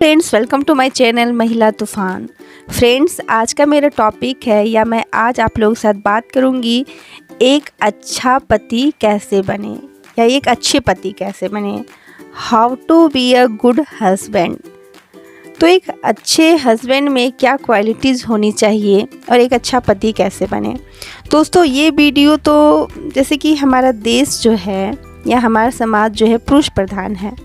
Friends, welcome to my channel Mahila Toofan. Friends, आज का मेरा टॉपिक है या मैं आज आप लोगों के साथ बात करूंगी एक अच्छा पति कैसे बने या एक अच्छे पति कैसे बने। How to be a good husband. तो एक अच्छे हस्बैंड में क्या क्वालिटीज़ होनी चाहिए और एक अच्छा पति कैसे बने। दोस्तों, ये वीडियो तो जैसे कि हमारा देश जो है या हमारा समाज जो है पुरुष प्रधान है,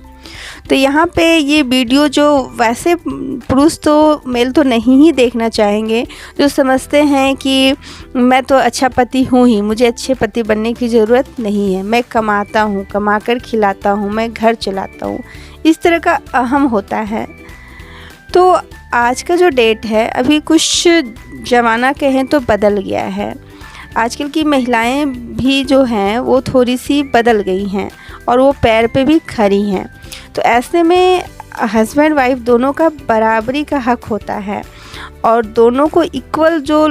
तो यहाँ पे ये वीडियो जो वैसे पुरुष तो मेल तो नहीं ही देखना चाहेंगे, जो समझते हैं कि मैं तो अच्छा पति हूँ ही, मुझे अच्छे पति बनने की ज़रूरत नहीं है, मैं कमाता हूँ, कमा कर खिलाता हूँ, मैं घर चलाता हूँ, इस तरह का अहम होता है। तो आज का जो डेट है, अभी कुछ ज़माना कहें तो बदल गया है। आजकल की महिलाएं भी जो हैं वो थोड़ी सी बदल गई हैं और वो पैर पे भी खड़ी हैं। तो ऐसे में हस्बैंड वाइफ दोनों का बराबरी का हक होता है और दोनों को इक्वल, जो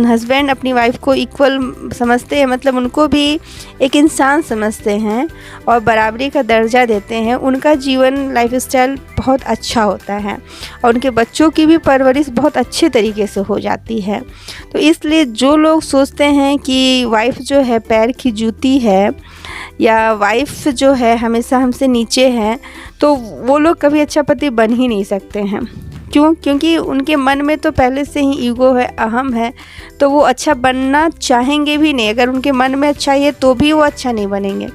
हस्बैंड अपनी वाइफ को इक्वल समझते हैं, मतलब उनको भी एक इंसान समझते हैं और बराबरी का दर्जा देते हैं, उनका जीवन लाइफस्टाइल बहुत अच्छा होता है और उनके बच्चों की भी परवरिश बहुत अच्छे तरीके से हो जाती है। तो इसलिए जो लोग सोचते हैं कि वाइफ जो है पैर की जूती है या वाइफ जो है हमेशा हमसे नीचे है, तो वो लोग कभी अच्छा पति बन ही नहीं सकते हैं। क्यों? क्योंकि उनके मन में तो पहले से ही ईगो है, अहम है, तो वो अच्छा बनना चाहेंगे भी नहीं। अगर उनके मन में अच्छा है तो भी वो अच्छा नहीं बनेंगे।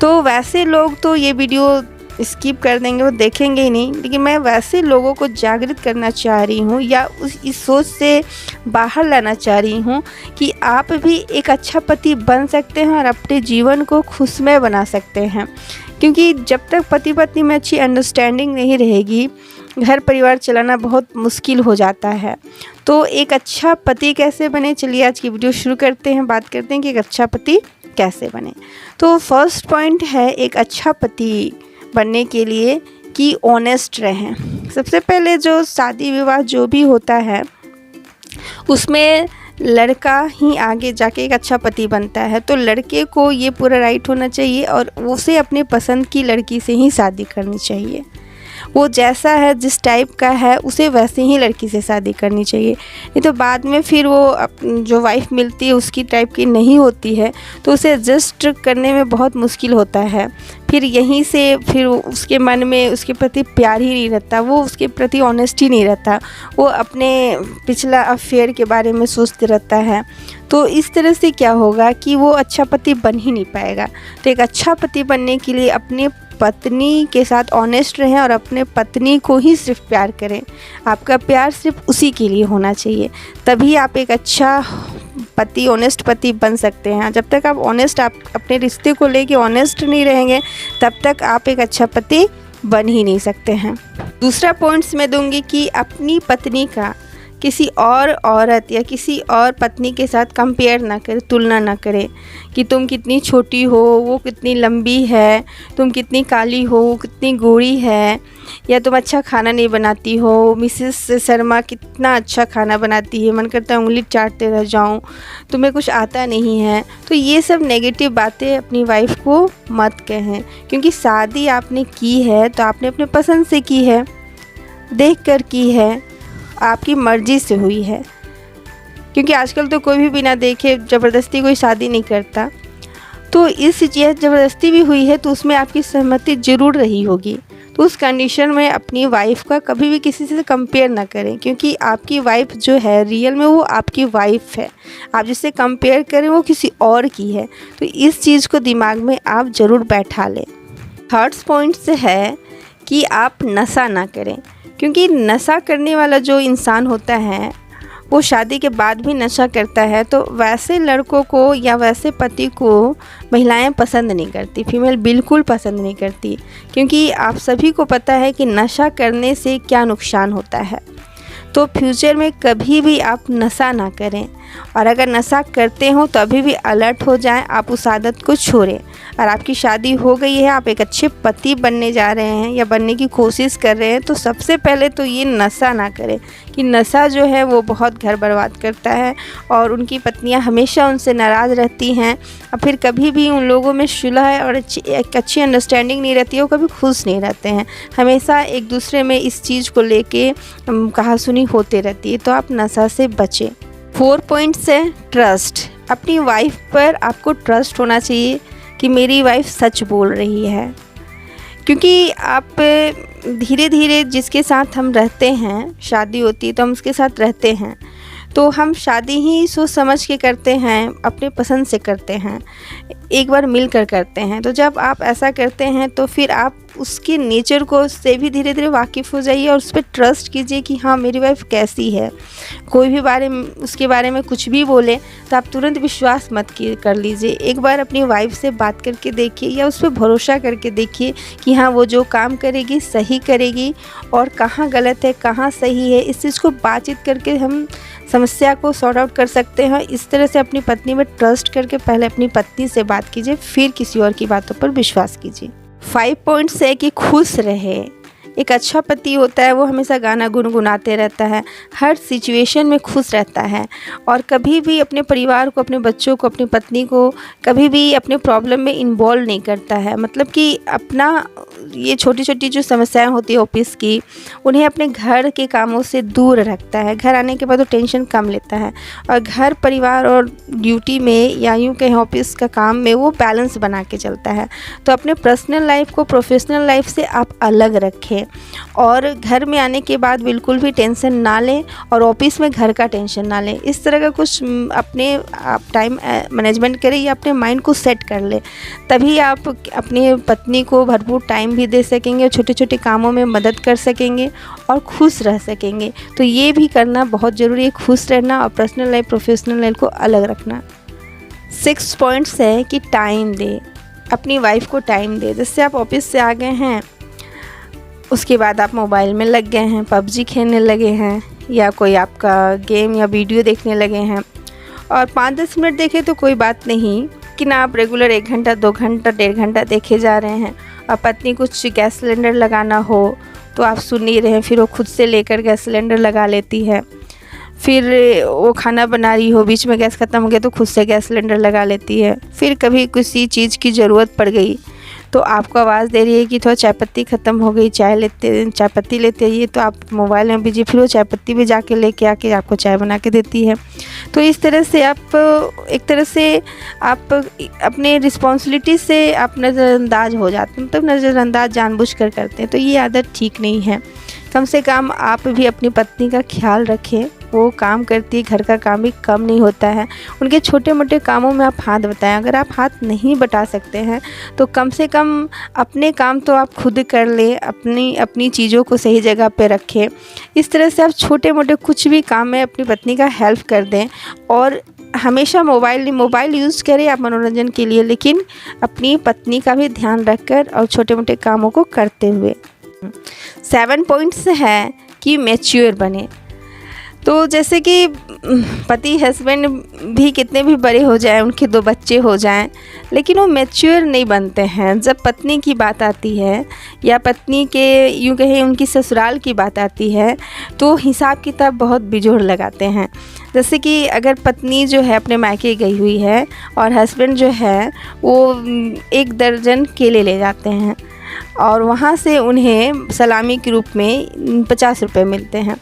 तो वैसे लोग तो ये वीडियो स्किप कर देंगे, वो देखेंगे ही नहीं। लेकिन मैं वैसे लोगों को जागृत करना चाह रही हूँ या इस सोच से बाहर लाना चाह रही हूँ कि आप भी एक अच्छा पति बन सकते हैं और अपने जीवन को खुशमय बना सकते हैं। क्योंकि जब तक पति पत्नी में अच्छी अंडरस्टैंडिंग नहीं रहेगी, घर परिवार चलाना बहुत मुश्किल हो जाता है। तो एक अच्छा पति कैसे बने, चलिए आज की वीडियो शुरू करते हैं। बात करते हैं कि एक अच्छा पति कैसे बने। तो फर्स्ट पॉइंट है एक अच्छा पति बनने के लिए कि ऑनेस्ट रहें। सबसे पहले जो शादी विवाह जो भी होता है उसमें लड़का ही आगे जाके एक अच्छा पति बनता है। तो लड़के को ये पूरा राइट होना चाहिए और उसे अपने पसंद की लड़की से ही शादी करनी चाहिए। वो जैसा है, जिस टाइप का है, उसे वैसे ही लड़की से शादी करनी चाहिए। नहीं तो बाद में फिर वो जो वाइफ मिलती है उसकी टाइप की नहीं होती है, तो उसे एडजस्ट करने में बहुत मुश्किल होता है। फिर यहीं से फिर उसके मन में उसके प्रति प्यार ही नहीं रहता, वो उसके प्रति ऑनेस्ट ही नहीं रहता, वो अपने पिछला अफेयर के बारे में सोचते रहता है। तो इस तरह से क्या होगा कि वो अच्छा पति बन ही नहीं पाएगा। तो एक अच्छा पति बनने के लिए अपने पत्नी के साथ ऑनेस्ट रहें और अपने पत्नी को ही सिर्फ प्यार करें। आपका प्यार सिर्फ उसी के लिए होना चाहिए, तभी आप एक अच्छा पति, ऑनेस्ट पति बन सकते हैं। जब तक आप ऑनेस्ट, आप अपने रिश्ते को लेके ऑनेस्ट नहीं रहेंगे, तब तक आप एक अच्छा पति बन ही नहीं सकते हैं। दूसरा पॉइंट्स मैं दूंगी कि अपनी पत्नी का किसी और औरत या किसी और पत्नी के साथ कंपेयर ना करें, तुलना ना करें कि तुम कितनी छोटी हो, वो कितनी लंबी है, तुम कितनी काली हो, वो कितनी गोरी है, या तुम अच्छा खाना नहीं बनाती हो, मिसेस शर्मा कितना अच्छा खाना बनाती है, मन करता है उंगली चाटते रह जाऊं, तुम्हें कुछ आता नहीं है। तो ये सब नेगेटिव बातें अपनी वाइफ को मत कहें, क्योंकि शादी आपने की है तो आपने अपने पसंद से की है, देख कर की है, आपकी मर्ज़ी से हुई है। क्योंकि आजकल तो कोई भी बिना देखे ज़बरदस्ती कोई शादी नहीं करता। तो इस चीज़ ज़बरदस्ती भी हुई है तो उसमें आपकी सहमति ज़रूर रही होगी। तो उस कंडीशन में अपनी वाइफ का कभी भी किसी से कंपेयर ना करें, क्योंकि आपकी वाइफ जो है रियल में वो आपकी वाइफ है। आप जिससे कंपेयर करें वो किसी और की है। तो इस चीज़ को दिमाग में आप ज़रूर बैठा लें। थर्ड पॉइंट से है कि आप नशा ना करें, क्योंकि नशा करने वाला जो इंसान होता है वो शादी के बाद भी नशा करता है। तो वैसे लड़कों को या वैसे पति को महिलाएं पसंद नहीं करती, फीमेल बिल्कुल पसंद नहीं करती, क्योंकि आप सभी को पता है कि नशा करने से क्या नुकसान होता है। तो फ्यूचर में कभी भी आप नशा ना करें। और अगर नशा करते हो तो अभी भी अलर्ट हो जाएं, आप उस आदत को छोड़ें। और आपकी शादी हो गई है, आप एक अच्छे पति बनने जा रहे हैं या बनने की कोशिश कर रहे हैं, तो सबसे पहले तो ये नशा ना करें, कि नशा जो है वो बहुत घर बर्बाद करता है और उनकी पत्नियां हमेशा उनसे नाराज़ रहती हैं और फिर कभी भी उन लोगों में सुलह और एक अच्छी अंडरस्टैंडिंग नहीं रहती है, वो कभी खुश नहीं रहते हैं, हमेशा एक दूसरे में इस चीज़ को लेके कहासुनी होते रहती है। तो आप नशा से बचें। 4 पॉइंट्स है ट्रस्ट। अपनी वाइफ पर आपको ट्रस्ट होना चाहिए कि मेरी वाइफ सच बोल रही है, क्योंकि आप धीरे धीरे जिसके साथ हम रहते हैं, शादी होती है तो हम उसके साथ रहते हैं, तो हम शादी ही सोच समझ के करते हैं, अपने पसंद से करते हैं, एक बार मिलकर करते हैं। तो जब आप ऐसा करते हैं तो फिर आप उसके नेचर को से भी धीरे धीरे वाकिफ़ हो जाइए और उस पर ट्रस्ट कीजिए कि हाँ मेरी वाइफ कैसी है। कोई भी उसके बारे में कुछ भी बोले तो आप तुरंत विश्वास मत कर लीजिए। एक बार अपनी वाइफ से बात करके देखिए या उस पर भरोसा करके देखिए कि हाँ वो जो काम करेगी सही करेगी और कहाँ गलत है कहाँ सही है, इस चीज़ को बातचीत करके हम समस्या को सॉर्ट आउट कर सकते हैं। इस तरह से अपनी पत्नी में ट्रस्ट करके पहले अपनी पत्नी से बात कीजिए, फिर किसी और की बातों पर विश्वास कीजिए। 5 पॉइंट्स है कि खुश रहे। एक अच्छा पति होता है वो हमेशा गाना गुनगुनाते रहता है, हर सिचुएशन में खुश रहता है और कभी भी अपने परिवार को, अपने बच्चों को, अपनी पत्नी को कभी भी अपने प्रॉब्लम में इन्वॉल्व नहीं करता है। मतलब कि अपना ये छोटी छोटी जो समस्याएं होती है ऑफिस की, उन्हें अपने घर के कामों से दूर रखता है। घर आने के बाद वो टेंशन कम लेता है और घर परिवार और ड्यूटी में या यूँ कहें ऑफिस का काम में वो बैलेंस बना के चलता है। तो अपने पर्सनल लाइफ को प्रोफेशनल लाइफ से आप अलग रखें और घर में आने के बाद बिल्कुल भी टेंशन ना लें और ऑफिस में घर का टेंशन ना लें। इस तरह का कुछ अपने आप टाइम मैनेजमेंट करें या अपने माइंड को सेट कर लें, तभी आप अपनी पत्नी को भरपूर टाइम भी दे सकेंगे और छोटे छोटे कामों में मदद कर सकेंगे और खुश रह सकेंगे। तो ये भी करना बहुत ज़रूरी है, खुश रहना और पर्सनल लाइफ प्रोफेशनल लाइफ को अलग रखना। 6 पॉइंट्स है कि टाइम दे, अपनी वाइफ को टाइम दे। जैसे आप ऑफिस से आ गए हैं, उसके बाद आप मोबाइल में लग गए हैं, पबजी खेलने लगे हैं या कोई आपका गेम या वीडियो देखने लगे हैं और 5-10 मिनट देखे तो कोई बात नहीं, कि ना आप रेगुलर 1 घंटा 2 घंटा 1.5 घंटा देखे जा रहे हैं और पत्नी कुछ गैस सिलेंडर लगाना हो तो आप सुन नहीं रहे हैं, फिर वो खुद से लेकर गैस सिलेंडर लगा लेती है। फिर वो खाना बना रही हो, बीच में गैस ख़त्म हो गया तो खुद से गैस सिलेंडर लगा लेती है। फिर कभी किसी चीज़ की ज़रूरत पड़ गई तो आपको आवाज़ दे रही है कि थोड़ा चाय पत्ती ख़त्म हो गई, चाय पत्ती लेते आइए, तो आप मोबाइल में बिजी, फिर वो चाय पत्ती भी जाके लेके आके आपको चाय बना के देती है। तो इस तरह से आप एक तरह से आप अपने रिस्पॉन्सिबिलिटी से आप नज़रअंदाज हो जाते हैं, मतलब नज़रअंदाज जानबूझकर करते हैं। तो ये आदत ठीक नहीं है। कम से कम आप भी अपनी पत्नी का ख्याल रखें, वो काम करती है, घर का काम भी कम नहीं होता है, उनके छोटे मोटे कामों में आप हाथ बटाएं। अगर आप हाथ नहीं बटा सकते हैं तो कम से कम अपने काम तो आप खुद कर लें, अपनी चीज़ों को सही जगह पे रखें। इस तरह से आप छोटे मोटे कुछ भी काम में अपनी पत्नी का हेल्प कर दें और हमेशा मोबाइल यूज़ करें आप मनोरंजन के लिए, लेकिन अपनी पत्नी का भी ध्यान रखकर और छोटे मोटे कामों को करते हुए। 7 पॉइंट्स है कि मैच्योर बने। तो जैसे कि पति हस्बैंड भी कितने भी बड़े हो जाएं, उनके 2 बच्चे हो जाएं, लेकिन वो मैच्योर नहीं बनते हैं। जब पत्नी की बात आती है या पत्नी के यूँ कहें उनकी ससुराल की बात आती है तो हिसाब किताब बहुत बिजोड़ लगाते हैं। जैसे कि अगर पत्नी जो है अपने मायके गई हुई है और हस्बैंड जो है वो 1 दर्जन केले ले जाते हैं और वहाँ से उन्हें सलामी के रूप में 50 रुपये मिलते हैं,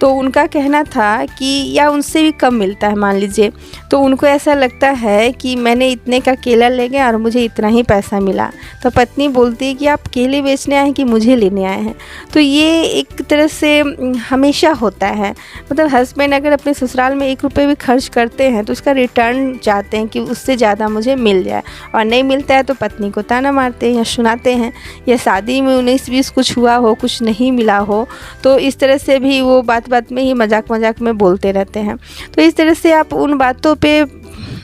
तो उनका कहना था कि या उनसे भी कम मिलता है मान लीजिए, तो उनको ऐसा लगता है कि मैंने इतने का केला ले गया और मुझे इतना ही पैसा मिला। तो पत्नी बोलती है कि आप केले बेचने आए हैं कि मुझे लेने आए हैं। तो ये एक तरह से हमेशा होता है, मतलब हस्बैंड अगर अपने ससुराल में 1 रुपये भी खर्च करते हैं तो उसका रिटर्न चाहते हैं कि उससे ज़्यादा मुझे मिल जाए, और नहीं मिलता है तो पत्नी को ताना मारते हैं या सुनाते हैं, या शादी में 19-20 कुछ हुआ हो, कुछ नहीं मिला हो, तो इस तरह से भी वो बात में ही मजाक में बोलते रहते हैं। तो इस तरह से आप उन बातों पे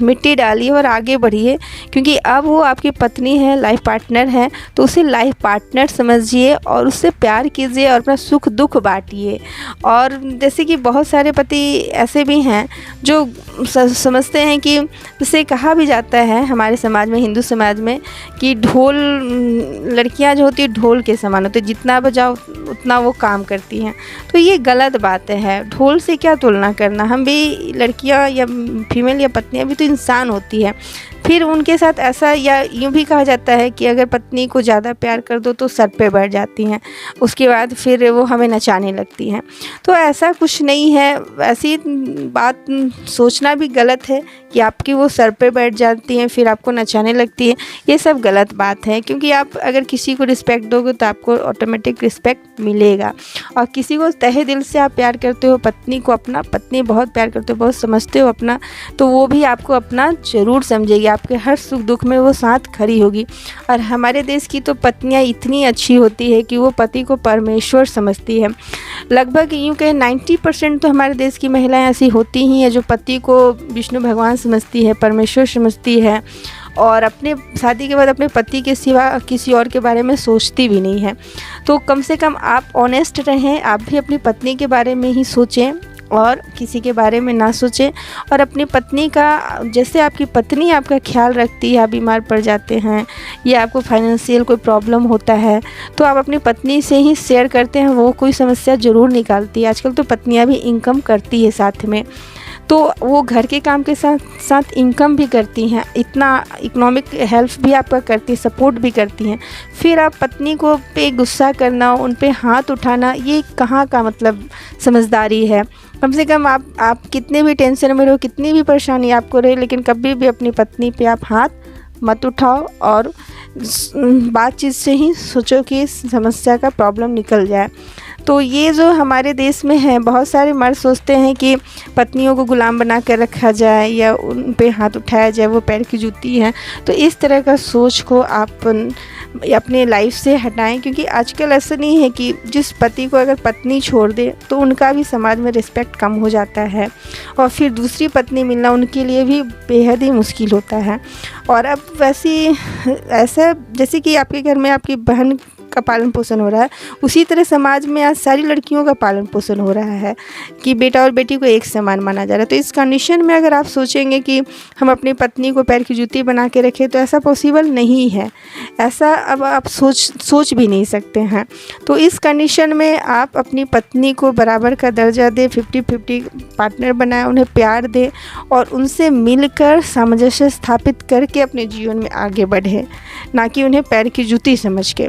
मिट्टी डालिए और आगे बढ़िए, क्योंकि अब वो आपकी पत्नी है, लाइफ पार्टनर है, तो उसे लाइफ पार्टनर समझिए और उससे प्यार कीजिए और अपना सुख दुख बांटिए। और जैसे कि बहुत सारे पति ऐसे भी हैं जो समझते हैं कि, जैसे कहा भी जाता है हमारे समाज में, हिंदू समाज में, कि ढोल, लड़कियां जो होती है ढोल के समान होती है, जितना बजाओ उतना वो काम करती हैं। तो ये गलत बात है। ढोल से क्या तुलना करना, हम भी लड़कियां या फीमेल या पत्नियां भी तो इंसान होती है। फिर उनके साथ ऐसा, या यूँ भी कहा जाता है कि अगर पत्नी को ज़्यादा प्यार कर दो तो सर पे बैठ जाती हैं, उसके बाद फिर वो हमें नचाने लगती हैं। तो ऐसा कुछ नहीं है, ऐसी बात सोचना भी गलत है कि आपकी वो सर पे बैठ जाती हैं फिर आपको नचाने लगती है। ये सब गलत बात है, क्योंकि आप अगर किसी को रिस्पेक्ट दोगे तो आपको ऑटोमेटिक रिस्पेक्ट मिलेगा। और किसी को तहे दिल से आप प्यार करते हो, पत्नी को अपना, पत्नी बहुत प्यार करते हो, बहुत समझते हो अपना, तो वो भी आपको अपना ज़रूर समझेगी, आपके हर सुख दुख में वो साथ खड़ी होगी। और हमारे देश की तो पत्नियां इतनी अच्छी होती है कि वो पति को परमेश्वर समझती है। लगभग यूँ कहें 90% तो हमारे देश की महिलाएं ऐसी होती ही हैं जो पति को विष्णु भगवान समझती है, परमेश्वर समझती है, और अपने शादी के बाद अपने पति के सिवा किसी और के बारे में सोचती भी नहीं है। तो कम से कम आप ऑनेस्ट रहें, आप भी अपनी पत्नी के बारे में ही सोचें और किसी के बारे में ना सोचें। और अपनी पत्नी का, जैसे आपकी पत्नी आपका ख्याल रखती है, आप बीमार पड़ जाते हैं या आपको फाइनेंशियल कोई प्रॉब्लम होता है तो आप अपनी पत्नी से ही शेयर करते हैं, वो कोई समस्या ज़रूर निकालती है। आजकल तो पत्नियां भी इनकम करती है साथ में, तो वो घर के काम के साथ साथ इनकम भी करती हैं, इतना इकोनॉमिक हेल्प भी आपका करती है, सपोर्ट भी करती हैं। फिर आप पत्नी को पे गुस्सा करना, उन पे हाथ उठाना, ये कहाँ का मतलब समझदारी है। कम से कम आप कितने भी टेंशन में रहो, कितनी भी परेशानी आपको रहे, लेकिन कभी भी अपनी पत्नी पे आप हाथ मत उठाओ और बातचीत से ही सोचो कि इस समस्या का प्रॉब्लम निकल जाए। तो ये जो हमारे देश में है, बहुत सारे मर्द सोचते हैं कि पत्नियों को गुलाम बना कर रखा जाए या उन पे हाथ उठाया जाए, वो पैर की जूती हैं। तो इस तरह का सोच को आप अपने लाइफ से हटाएं, क्योंकि आजकल ऐसा नहीं है कि जिस पति को अगर पत्नी छोड़ दे तो उनका भी समाज में रिस्पेक्ट कम हो जाता है और फिर दूसरी पत्नी मिलना उनके लिए भी बेहद ही मुश्किल होता है। और अब ऐसा जैसे कि आपके घर में आपकी बहन का पालन पोषण हो रहा है, उसी तरह समाज में आज सारी लड़कियों का पालन पोषण हो रहा है कि बेटा और बेटी को एक समान माना जा रहा है। तो इस कंडीशन में अगर आप सोचेंगे कि हम अपनी पत्नी को पैर की जूती बना के रखें तो ऐसा पॉसिबल नहीं है, ऐसा अब आप सोच भी नहीं सकते हैं। तो इस कंडीशन में आप अपनी पत्नी को बराबर का दर्जा दें, 50-50 पार्टनर बनाएं, उन्हें प्यार दें और उनसे मिलकर सामंजस्य स्थापित करके अपने जीवन में आगे बढ़ें, ना कि उन्हें पैर की जूती समझ के।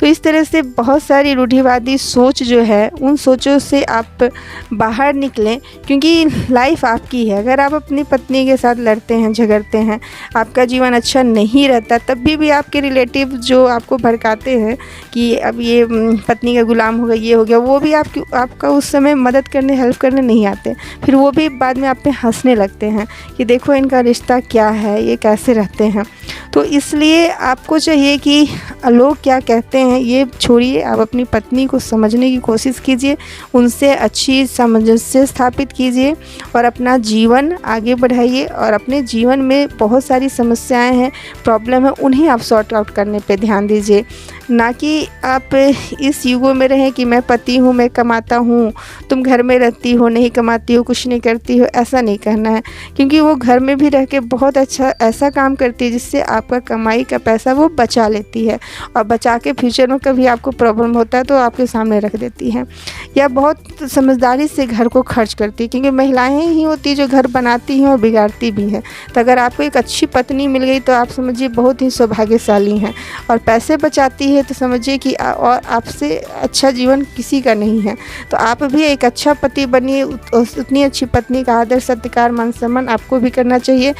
तो इस तरह से बहुत सारी रूढ़िवादी सोच जो है, उन सोचों से आप बाहर निकलें, क्योंकि लाइफ आपकी है। अगर आप अपनी पत्नी के साथ लड़ते हैं, झगड़ते हैं, आपका जीवन अच्छा नहीं रहता, तब भी आपके रिलेटिव जो आपको भड़काते हैं कि अब ये पत्नी का गुलाम हो गया, ये हो गया, वो भी आपका उस समय मदद करने, हेल्प करने नहीं आते। फिर वो भी बाद में आप पे हंसने लगते हैं कि देखो इनका रिश्ता क्या है, ये कैसे रहते हैं। तो इसलिए आपको चाहिए कि लोग क्या कहते हैं ये छोड़िए, आप अपनी पत्नी को समझने की कोशिश कीजिए, उनसे अच्छी सामंजस्य स्थापित कीजिए और अपना जीवन आगे बढ़ाइए। और अपने जीवन में बहुत सारी समस्याएं हैं, प्रॉब्लम है, उन्हें आप सॉर्ट आउट करने पे ध्यान दीजिए, ना कि आप इस युग में रहें कि मैं पति हूँ, मैं कमाता हूँ, तुम घर में रहती हो, नहीं कमाती हो, कुछ नहीं करती हो। ऐसा नहीं करना है, क्योंकि वो घर में भी रह के बहुत अच्छा ऐसा काम करती है जिससे आपका कमाई का पैसा वो बचा लेती है और बचा के फ्यूचर में कभी आपको प्रॉब्लम होता है तो आपके सामने रख देती है, या बहुत समझदारी से घर को खर्च करती है, क्योंकि महिलाएं ही होती है जो घर बनाती हैं और बिगाड़ती भी हैं। तो अगर आपको एक अच्छी पत्नी मिल गई तो आप समझिए बहुत ही सौभाग्यशाली हैं। और पैसे बचाती है तो समझिए कि और आपसे अच्छा जीवन किसी का नहीं है। तो आप भी एक अच्छा पति बनिए, उतनी अच्छी पत्नी का आदर सत्कार मान सम्मान आपको भी करना चाहिए।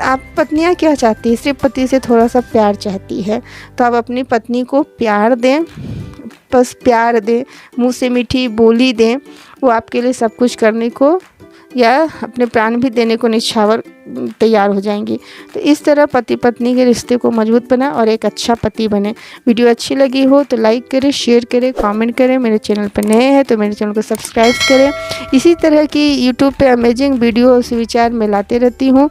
आप पत्नियां क्या चाहती है, सिर्फ पति से थोड़ा सा प्यार चाहती है, तो आप अपनी पत्नी को प्यार दें, बस प्यार दें, मुंह से मीठी बोली दें, वो आपके लिए सब कुछ करने को या अपने प्राण भी देने को निछावर तैयार हो जाएंगी। तो इस तरह पति पत्नी के रिश्ते को मजबूत बनाएं और एक अच्छा पति बने। वीडियो अच्छी लगी हो तो लाइक करें, शेयर करें, कमेंट करें। मेरे चैनल पर नए हैं तो मेरे चैनल को सब्सक्राइब करें। इसी तरह की यूट्यूब पे अमेजिंग वीडियो और सुविचार मैं लाते रहती हूँ।